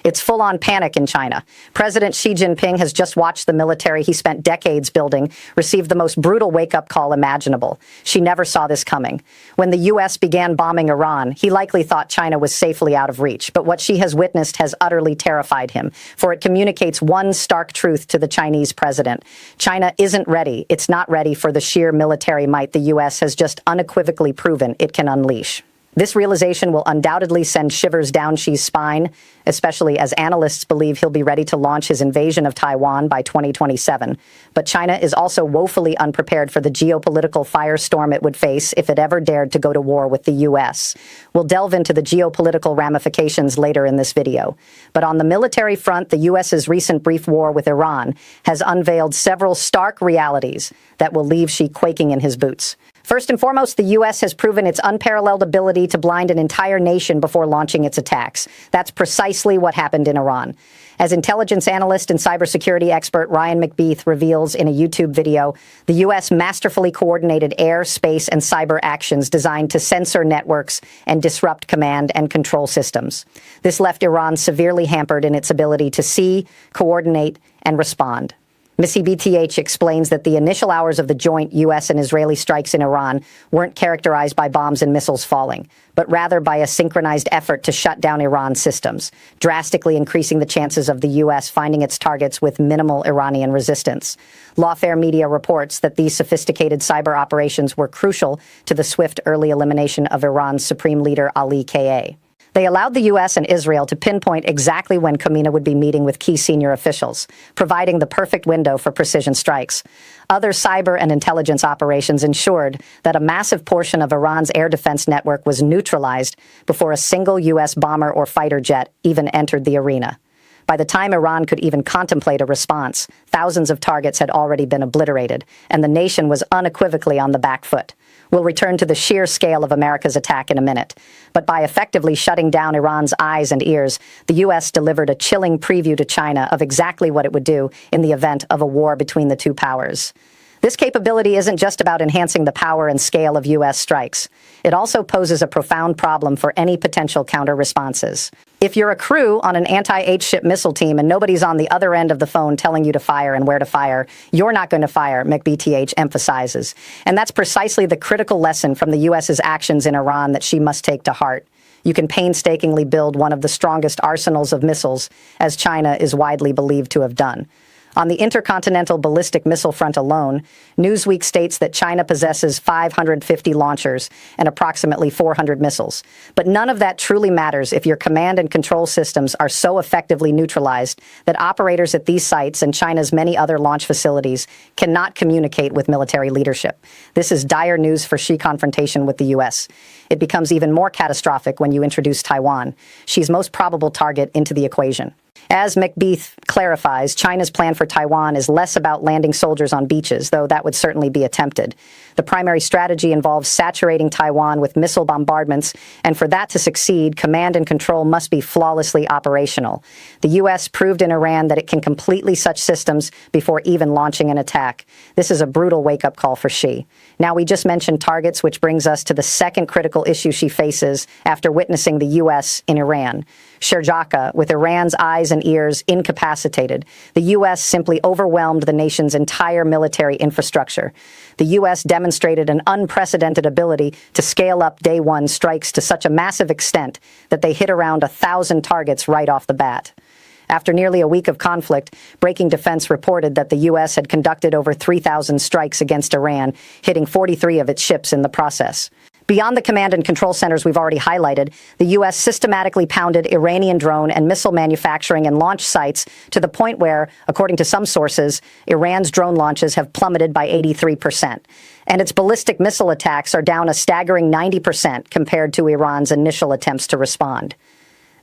It's full-on panic in China. President Xi Jinping has just watched the military he spent decades building receive the most brutal wake-up call imaginable. She never saw this coming. When the U.S. began bombing Iran, he likely thought China was safely out of reach, but what she has witnessed has utterly terrified him, for it communicates one stark truth to the Chinese president. China isn't ready. It's not ready for the sheer military might the U.S. has just unequivocally proven it can unleash. This realization will undoubtedly send shivers down Xi's spine, especially as analysts believe he'll be ready to launch his invasion of Taiwan by 2027. But China is also woefully unprepared for the geopolitical firestorm it would face if it ever dared to go to war with the U.S. We'll delve into the geopolitical ramifications later in this video. But on the military front, the U.S.'s recent brief war with Iran has unveiled several stark realities that will leave Xi quaking in his boots. First and foremost, the U.S. has proven its unparalleled ability to blind an entire nation before launching its attacks. That's precisely what happened in Iran. As intelligence analyst and cybersecurity expert Ryan McBeath reveals in a YouTube video, the U.S. masterfully coordinated air, space, and cyber actions designed to censor networks and disrupt command and control systems. This left Iran severely hampered in its ability to see, coordinate, and respond. Missy BTH explains that the initial hours of the joint U.S. and Israeli strikes in Iran weren't characterized by bombs and missiles falling, but rather by a synchronized effort to shut down Iran's systems, drastically increasing the chances of the U.S. finding its targets with minimal Iranian resistance. Lawfare Media reports that these sophisticated cyber operations were crucial to the swift early elimination of Iran's supreme leader Ali Khamenei. They allowed the U.S. and Israel to pinpoint exactly when Khamenei would be meeting with key senior officials, providing the perfect window for precision strikes. Other cyber and intelligence operations ensured that a massive portion of Iran's air defense network was neutralized before a single U.S. bomber or fighter jet even entered the arena. By the time Iran could even contemplate a response, thousands of targets had already been obliterated, and the nation was unequivocally on the back foot. We'll return to the sheer scale of America's attack in a minute. But by effectively shutting down Iran's eyes and ears, the U.S. delivered a chilling preview to China of exactly what it would do in the event of a war between the two powers. This capability isn't just about enhancing the power and scale of U.S. strikes. It also poses a profound problem for any potential counter-responses. If you're a crew on an anti-H-ship missile team and nobody's on the other end of the phone telling you to fire and where to fire, you're not going to fire, McBTH emphasizes. And that's precisely the critical lesson from the U.S.'s actions in Iran that she must take to heart. You can painstakingly build one of the strongest arsenals of missiles, as China is widely believed to have done. On the intercontinental ballistic missile front alone, Newsweek states that China possesses 550 launchers and approximately 400 missiles. But none of that truly matters if your command and control systems are so effectively neutralized that operators at these sites and China's many other launch facilities cannot communicate with military leadership. This is dire news for Xi confrontation with the U.S. It becomes even more catastrophic when you introduce Taiwan, Xi's most probable target, into the equation. As McBeath clarifies, China's plan for Taiwan is less about landing soldiers on beaches, though that would certainly be attempted. The primary strategy involves saturating Taiwan with missile bombardments, and for that to succeed, command and control must be flawlessly operational. The U.S. proved in Iran that it can completely such systems before even launching an attack. This is a brutal wake-up call for Xi. Now, we just mentioned targets, which brings us to the second critical issue she faces after witnessing the U.S. in Iran. Sherjaka, with Iran's eyes and ears incapacitated, the U.S. simply overwhelmed the nation's entire military infrastructure. The U.S. demonstrated an unprecedented ability to scale up day one strikes to such a massive extent that they hit around 1,000 targets right off the bat. After nearly a week of conflict, Breaking Defense reported that the U.S. had conducted over 3,000 strikes against Iran, hitting 43 of its ships in the process. Beyond the command and control centers we've already highlighted, the U.S. systematically pounded Iranian drone and missile manufacturing and launch sites to the point where, according to some sources, Iran's drone launches have plummeted by 83%. And its ballistic missile attacks are down a staggering 90% compared to Iran's initial attempts to respond.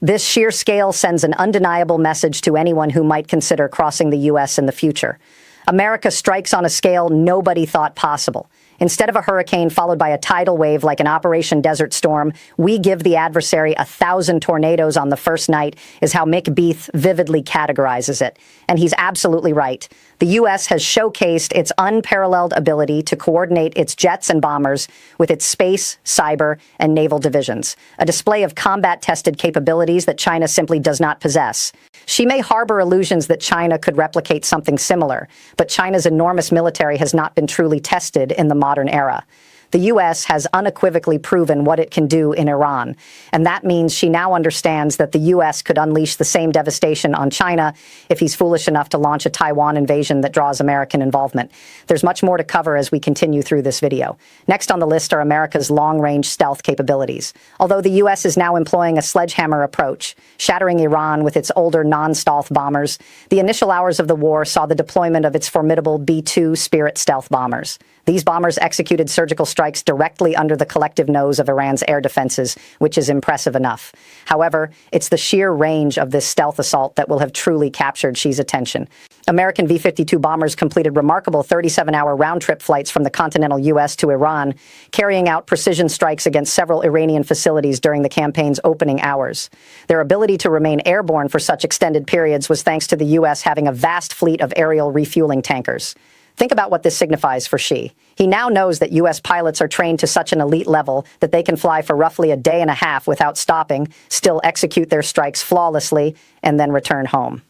This sheer scale sends an undeniable message to anyone who might consider crossing the U.S. in the future. America strikes on a scale nobody thought possible. Instead of a hurricane followed by a tidal wave like an Operation Desert Storm, we give the adversary 1,000 tornadoes on the first night, is how Mick Beath vividly categorizes it. And he's absolutely right. The U.S. has showcased its unparalleled ability to coordinate its jets and bombers with its space, cyber, and naval divisions, a display of combat-tested capabilities that China simply does not possess. She may harbor illusions that China could replicate something similar, but China's enormous military has not been truly tested in the modern era. The U.S. has unequivocally proven what it can do in Iran, and that means she now understands that the U.S. could unleash the same devastation on China if he's foolish enough to launch a Taiwan invasion that draws American involvement. There's much more to cover as we continue through this video. Next on the list are America's long-range stealth capabilities. Although the U.S. is now employing a sledgehammer approach, shattering Iran with its older non-stealth bombers, the initial hours of the war saw the deployment of its formidable B-2 Spirit stealth bombers. These bombers executed surgical strikes directly under the collective nose of Iran's air defenses, which is impressive enough. However, it's the sheer range of this stealth assault that will have truly captured Xi's attention. American V-52 bombers completed remarkable 37-hour round-trip flights from the continental U.S. to Iran, carrying out precision strikes against several Iranian facilities during the campaign's opening hours. Their ability to remain airborne for such extended periods was thanks to the U.S. having a vast fleet of aerial refueling tankers. Think about what this signifies for Xi. He now knows that U.S. pilots are trained to such an elite level that they can fly for roughly a day and a half without stopping, still execute their strikes flawlessly, and then return home.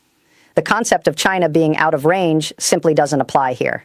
The concept of China being out of range simply doesn't apply here.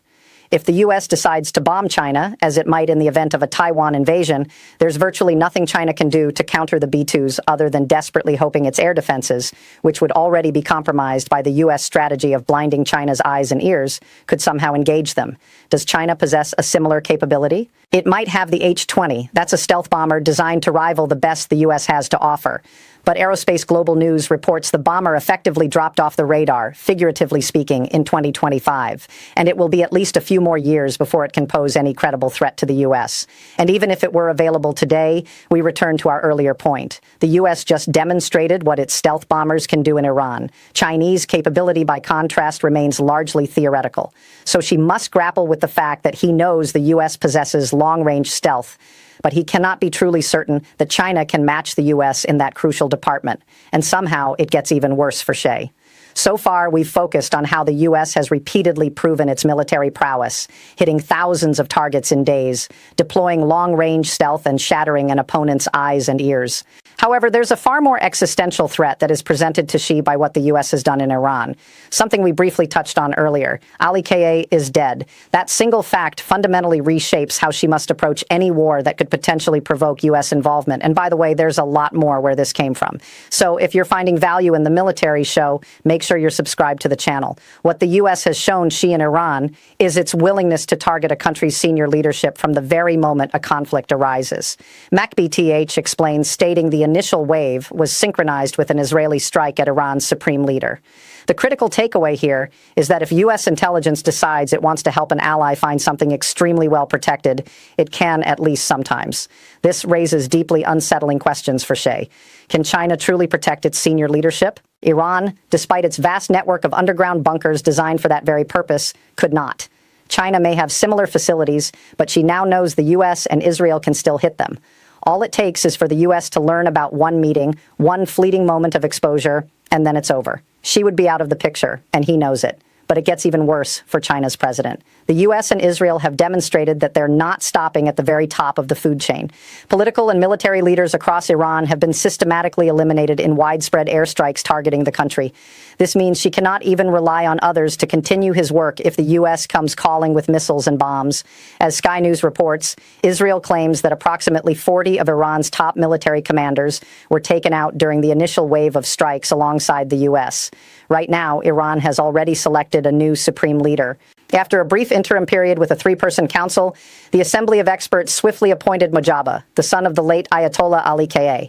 If the U.S. decides to bomb China, as it might in the event of a Taiwan invasion, there's virtually nothing China can do to counter the B-2s other than desperately hoping its air defenses, which would already be compromised by the U.S. strategy of blinding China's eyes and ears, could somehow engage them. Does China possess a similar capability? It might have the H-20. That's a stealth bomber designed to rival the best the U.S. has to offer. But Aerospace Global News reports the bomber effectively dropped off the radar, figuratively speaking, in 2025, and it will be at least a few more years before it can pose any credible threat to the U.S. And even if it were available today, we return to our earlier point. The U.S. just demonstrated what its stealth bombers can do in Iran. Chinese capability, by contrast, remains largely theoretical. So she must grapple with the fact that he knows the U.S. possesses long-range stealth, but he cannot be truly certain that China can match the U.S. in that crucial department, and somehow it gets even worse for Xi. So far, we've focused on how the U.S. has repeatedly proven its military prowess, hitting thousands of targets in days, deploying long-range stealth and shattering an opponent's eyes and ears. However, there's a far more existential threat that is presented to Xi by what the U.S. has done in Iran, something we briefly touched on earlier. Ali Ka is dead. That single fact fundamentally reshapes how she must approach any war that could potentially provoke U.S. involvement. And by the way, there's a lot more where this came from. So if you're finding value in the military show, make sure you're subscribed to the channel. What the U.S. has shown Xi in Iran is its willingness to target a country's senior leadership from the very moment a conflict arises. MacBTH explains, stating the initial wave was synchronized with an Israeli strike at Iran's supreme leader. The critical takeaway here is that if U.S. intelligence decides it wants to help an ally find something extremely well protected, it can at least sometimes. This raises deeply unsettling questions for Xi. Can China truly protect its senior leadership? Iran, despite its vast network of underground bunkers designed for that very purpose, could not. China may have similar facilities, but she now knows the U.S. and Israel can still hit them. All it takes is for the U.S. to learn about one meeting, one fleeting moment of exposure, and then it's over. She would be out of the picture, and he knows it. But it gets even worse for China's president. The U.S. and Israel have demonstrated that they're not stopping at the very top of the food chain. Political and military leaders across Iran have been systematically eliminated in widespread airstrikes targeting the country. This means she cannot even rely on others to continue his work if the U.S. comes calling with missiles and bombs. As Sky News reports, Israel claims that approximately 40 of Iran's top military commanders were taken out during the initial wave of strikes alongside the U.S. Right now, Iran has already selected a new supreme leader. After a brief interim period with a three-person council, the Assembly of Experts swiftly appointed Mojaba, the son of the late Ayatollah Ali Ka.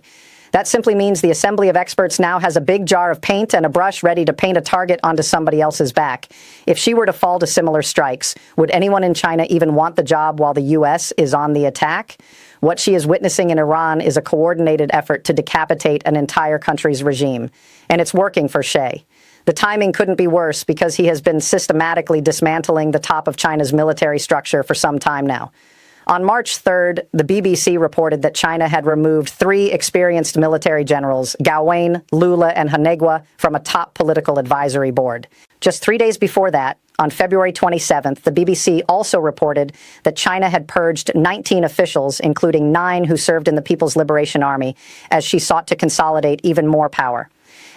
That simply means the Assembly of Experts now has a big jar of paint and a brush ready to paint a target onto somebody else's back. If she were to fall to similar strikes, would anyone in China even want the job while the U.S. is on the attack? What she is witnessing in Iran is a coordinated effort to decapitate an entire country's regime. And it's working for Xi. The timing couldn't be worse because he has been systematically dismantling the top of China's military structure for some time now. On March 3rd, the BBC reported that China had removed 3 experienced military generals, Gao Wei, Lula, and Hanegua, from a top political advisory board. Just 3 days before that, on February 27th, the BBC also reported that China had purged 19 officials, including 9 who served in the People's Liberation Army, as she sought to consolidate even more power.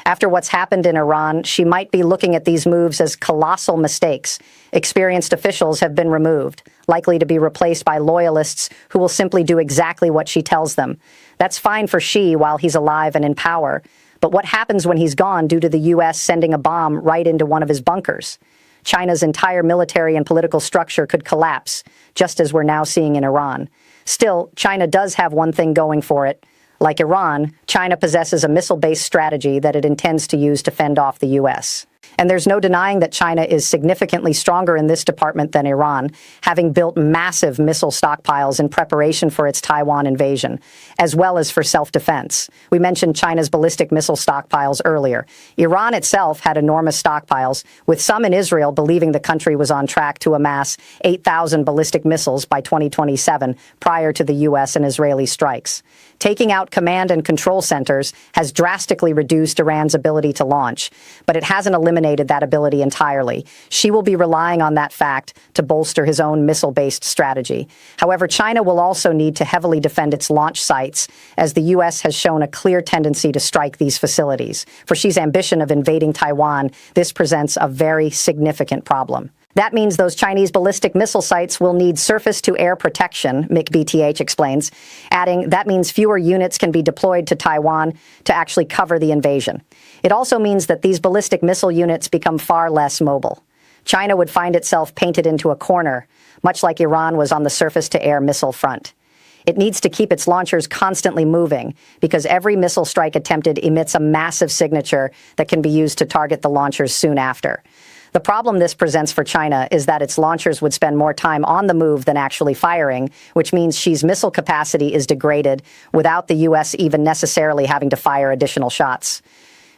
After what's happened in Iran, she might be looking at these moves as colossal mistakes. Experienced officials have been removed, likely to be replaced by loyalists who will simply do exactly what she tells them. That's fine for Xi while he's alive and in power. But what happens when he's gone due to the U.S. sending a bomb right into one of his bunkers? China's entire military and political structure could collapse, just as we're now seeing in Iran. Still, China does have one thing going for it. Like Iran, China possesses a missile-based strategy that it intends to use to fend off the U.S. And there's no denying that China is significantly stronger in this department than Iran, having built massive missile stockpiles in preparation for its Taiwan invasion, as well as for self-defense. We mentioned China's ballistic missile stockpiles earlier. Iran itself had enormous stockpiles, with some in Israel believing the country was on track to amass 8,000 ballistic missiles by 2027, prior to the U.S. and Israeli strikes. Taking out command and control centers has drastically reduced Iran's ability to launch, but it hasn't eliminated that ability entirely. Xi will be relying on that fact to bolster his own missile-based strategy. However, China will also need to heavily defend its launch sites, as the U.S. has shown a clear tendency to strike these facilities. For Xi's ambition of invading Taiwan, this presents a very significant problem. That means those Chinese ballistic missile sites will need surface-to-air protection, McBTH explains, adding that means fewer units can be deployed to Taiwan to actually cover the invasion. It also means that these ballistic missile units become far less mobile. China would find itself painted into a corner, much like Iran was on the surface-to-air missile front. It needs to keep its launchers constantly moving, because every missile strike attempted emits a massive signature that can be used to target the launchers soon after. The problem this presents for China is that its launchers would spend more time on the move than actually firing, which means Xi's missile capacity is degraded without the U.S. even necessarily having to fire additional shots.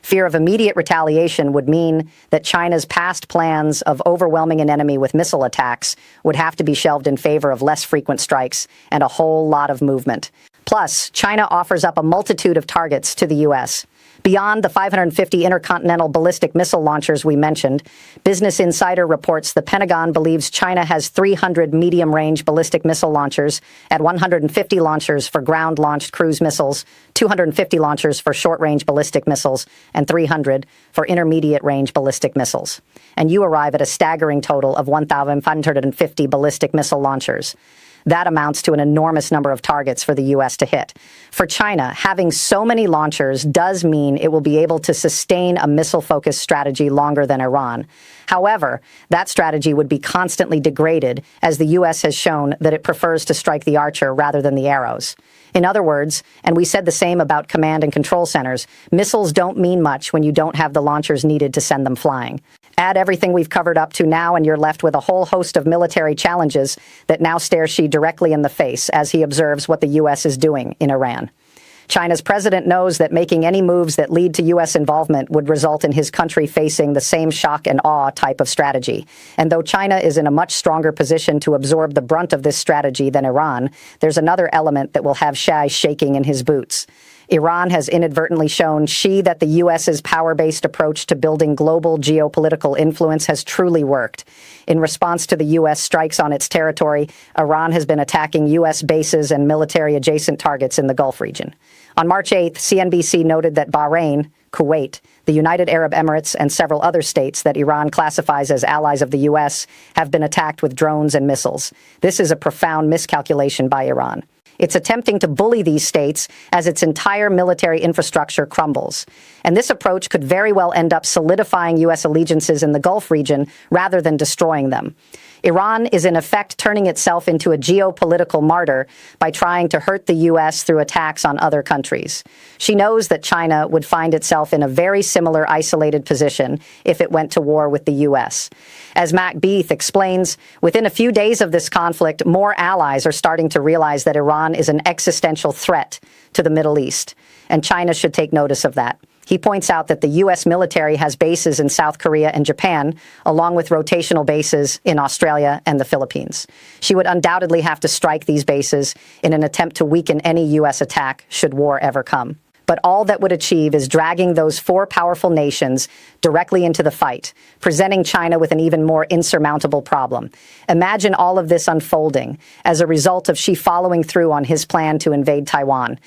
Fear of immediate retaliation would mean that China's past plans of overwhelming an enemy with missile attacks would have to be shelved in favor of less frequent strikes and a whole lot of movement. Plus, China offers up a multitude of targets to the U.S. Beyond the 550 intercontinental ballistic missile launchers we mentioned, Business Insider reports the Pentagon believes China has 300 medium-range ballistic missile launchers at 150 launchers for ground-launched cruise missiles, 250 launchers for short-range ballistic missiles, and 300 for intermediate-range ballistic missiles. And you arrive at a staggering total of 1,550 ballistic missile launchers. That amounts to an enormous number of targets for the U.S. to hit. For China, having so many launchers does mean it will be able to sustain a missile-focused strategy longer than Iran. However, that strategy would be constantly degraded, as the U.S. has shown that it prefers to strike the archer rather than the arrows. In other words, and we said the same about command and control centers, missiles don't mean much when you don't have the launchers needed to send them flying. Add everything we've covered up to now, and you're left with a whole host of military challenges that now stare Xi directly in the face as he observes what the U.S. is doing in Iran. China's president knows that making any moves that lead to U.S. involvement would result in his country facing the same shock and awe type of strategy. And though China is in a much stronger position to absorb the brunt of this strategy than Iran, there's another element that will have Xi shaking in his boots. Iran has inadvertently shown Xi that the U.S.'s power-based approach to building global geopolitical influence has truly worked. In response to the U.S. strikes on its territory, Iran has been attacking U.S. bases and military-adjacent targets in the Gulf region. On March 8th, CNBC noted that Bahrain, Kuwait, the United Arab Emirates, and several other states that Iran classifies as allies of the U.S. have been attacked with drones and missiles. This is a profound miscalculation by Iran. It's attempting to bully these states as its entire military infrastructure crumbles. And this approach could very well end up solidifying U.S. allegiances in the Gulf region rather than destroying them. Iran is in effect turning itself into a geopolitical martyr by trying to hurt the U.S. through attacks on other countries. She knows that China would find itself in a very similar isolated position if it went to war with the U.S. As Matt Beath explains, within a few days of this conflict, more allies are starting to realize that Iran is an existential threat to the Middle East, and China should take notice of that. He points out that the U.S. military has bases in South Korea and Japan, along with rotational bases in Australia and the Philippines. She would undoubtedly have to strike these bases in an attempt to weaken any U.S. attack should war ever come. But all that would achieve is dragging those four powerful nations directly into the fight, presenting China with an even more insurmountable problem. Imagine all of this unfolding as a result of Xi following through on his plan to invade Taiwan.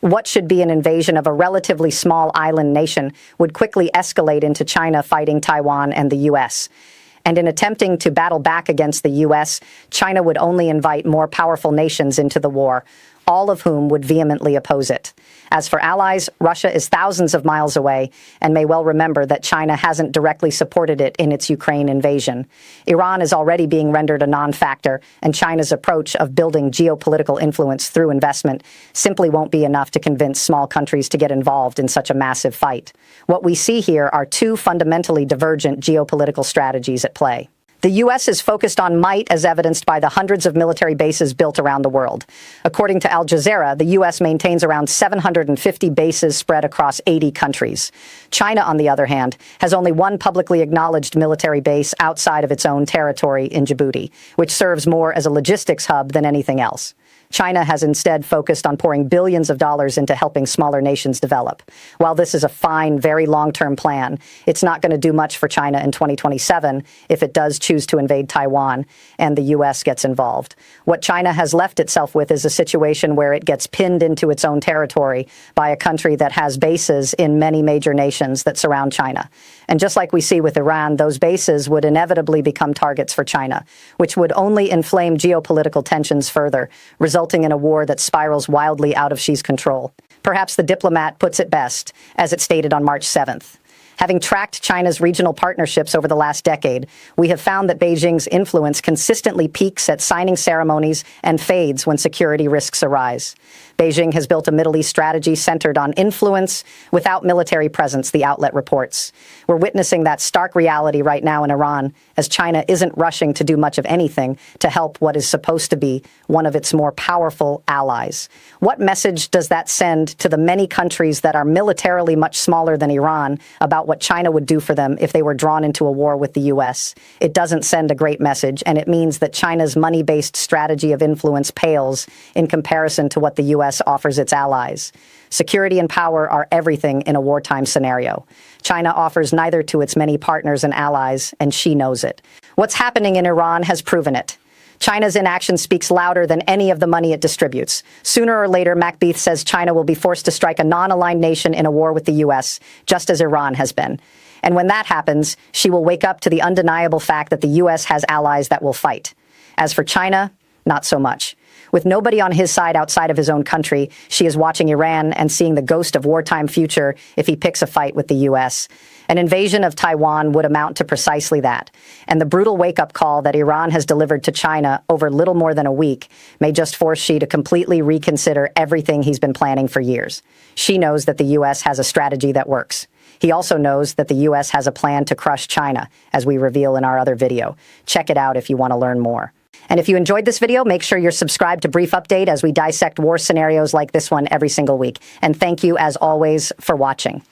What should be an invasion of a relatively small island nation would quickly escalate into China fighting Taiwan and the U.S. And in attempting to battle back against the U.S., China would only invite more powerful nations into the war, all of whom would vehemently oppose it. As for allies, Russia is thousands of miles away and may well remember that China hasn't directly supported it in its Ukraine invasion. Iran is already being rendered a non-factor, and China's approach of building geopolitical influence through investment simply won't be enough to convince small countries to get involved in such a massive fight. What we see here are two fundamentally divergent geopolitical strategies at play. The U.S. is focused on might as evidenced by the hundreds of military bases built around the world. According to Al Jazeera, the U.S. maintains around 750 bases spread across 80 countries. China, on the other hand, has only one publicly acknowledged military base outside of its own territory in Djibouti, which serves more as a logistics hub than anything else. China has instead focused on pouring billions of dollars into helping smaller nations develop. While this is a fine, very long-term plan, it's not going to do much for China in 2027 if it does choose to invade Taiwan and the U.S. gets involved. What China has left itself with is a situation where it gets pinned into its own territory by a country that has bases in many major nations that surround China. And just like we see with Iran, those bases would inevitably become targets for China, which would only inflame geopolitical tensions further, resulting in a war that spirals wildly out of Xi's control. Perhaps the diplomat puts it best, as it stated on March 7th. Having tracked China's regional partnerships over the last decade, we have found that Beijing's influence consistently peaks at signing ceremonies and fades when security risks arise. Beijing has built a Middle East strategy centered on influence without military presence, the outlet reports. We're witnessing that stark reality right now in Iran, as China isn't rushing to do much of anything to help what is supposed to be one of its more powerful allies. What message does that send to the many countries that are militarily much smaller than Iran about what China would do for them if they were drawn into a war with the U.S.? It doesn't send a great message, and it means that China's money-based strategy of influence pales in comparison to what the U.S. offers its allies. Security and power are everything in a wartime scenario. China offers neither to its many partners and allies, and Xi knows it. What's happening in Iran has proven it. China's inaction speaks louder than any of the money it distributes. Sooner or later, Macbeth says China will be forced to strike a non-aligned nation in a war with the U.S., just as Iran has been. And when that happens, Xi will wake up to the undeniable fact that the U.S. has allies that will fight. As for China, not so much. With nobody on his side outside of his own country, Xi is watching Iran and seeing the ghost of wartime future if he picks a fight with the U.S. An invasion of Taiwan would amount to precisely that. And the brutal wake-up call that Iran has delivered to China over little more than a week may just force Xi to completely reconsider everything he's been planning for years. Xi knows that the U.S. has a strategy that works. He also knows that the U.S. has a plan to crush China, as we reveal in our other video. Check it out if you want to learn more. And if you enjoyed this video, make sure you're subscribed to Brief Update as we dissect war scenarios like this one every single week. And thank you, as always, for watching.